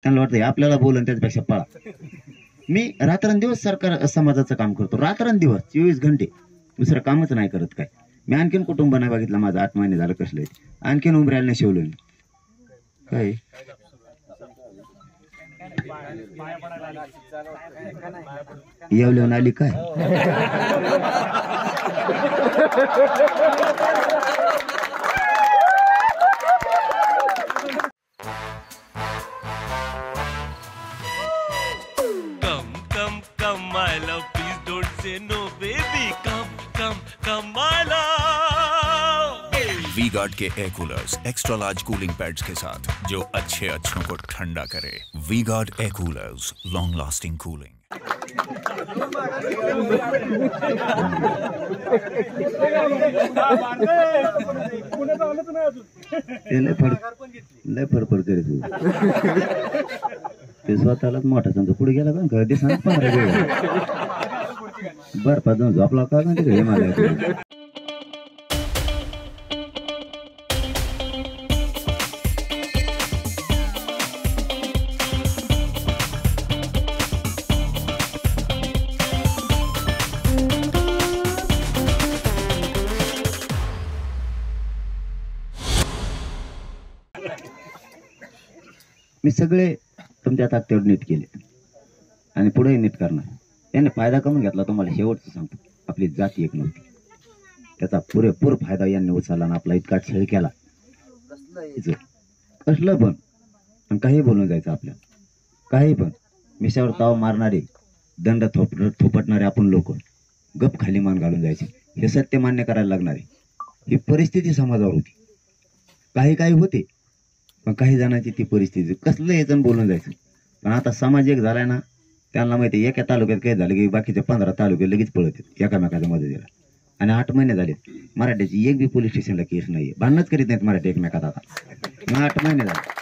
त्यांना वाटतं आपल्याला बोलून त्याच्यापेक्षा पळा. मी रात्रंदिवस सरकार समाजाचं काम करतो, रात्रंदिवस 24 घंटे, दुसरं कामच नाही करत. काय मी आणखीन कुटुंब नाही बघितलं माझं, 8 महिने झालं कसलं, आणखीन उमऱ्याला नाही शिवलो मी. काय येवल्याहून आली काय? Come, my love, please don't say no, baby. Come, my love. V-Guard के air coolers extra large cooling pads के साथ जो अच्छों को ठंडा करे. V-Guard air coolers, long lasting cooling. लय फडफड करीत ते स्वतःलाच मोठा समजा पुढे गेला का दिसा बर्फात जाऊन झोपला का तिकडे मला. मी सगळे तुमच्या ताकदीवर नीट केले आणि पुढे नीट करणार. त्याने फायदा करून घेतला. तुम्हाला शेवटचं सांगतो, आपली जाती एक नव्हती, त्याचा पुरेपूर फायदा यांनी उचलला आणि आपला इतका छळ केला. कसलं पण काही बोलून जायचं आपल्याला, काही पण मिशावर ताव मारणारे, दंड थोपटणारे आपण लोक गप खाली मान घालून जायचे. हे सत्य मान्य करायला लागणारे. ही परिस्थिती समाजावर होती. काही होते, पण काही जणांची ती परिस्थिती कसलं याचं बोलून जायचं. पण आता समाज एक झालाय ना, त्यांना माहिती एका तालुक्यात काही झालं की बाकीचे 15 तालुके लगेच पळत एकामेकाच्या मदतीला. आणि 8 महिने झाले मराठ्याची एक बी पोलीस स्टेशनला केस नाहीये. भांडणच करीत नाहीत मराठी एकमेकात आता. 8 महिने झाले.